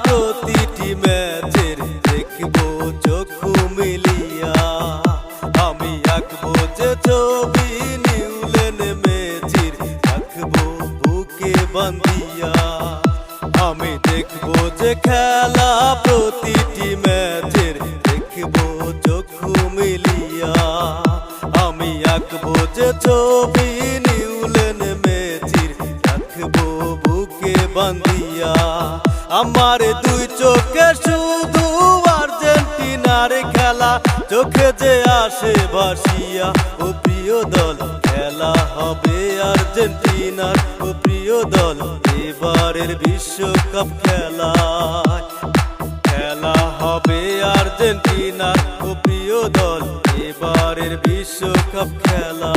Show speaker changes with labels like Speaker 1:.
Speaker 1: প্রতিটি ম্যাচের দেখবো চক্ষু মিলিয়া। আমি আঁকবো যে ছবি নিউলেন মেসির, রাখবো বুকে বান্ধিয়া। আমি দেখবো যে খেলা প্রতিটি ম্যাচের দেখবো চক্ষু মিলিয়া। আমি আঁকবো যে ছবি নিউলেন মেসির, রাখবো বুকে বান্ধিয়া। আমার দুই চোখে শুধু আর্জেন্টিনার খেলা, চোখে যে আসে ভাসিয়া। ও প্রিয় দল, খেলা হবে আর্জেন্টিনার। ও প্রিয় দল, এবারের বিশ্বকাপ খেলা, খেলা হবে আর্জেন্টিনার। ও প্রিয় দল, এবারের বিশ্বকাপ খেলা।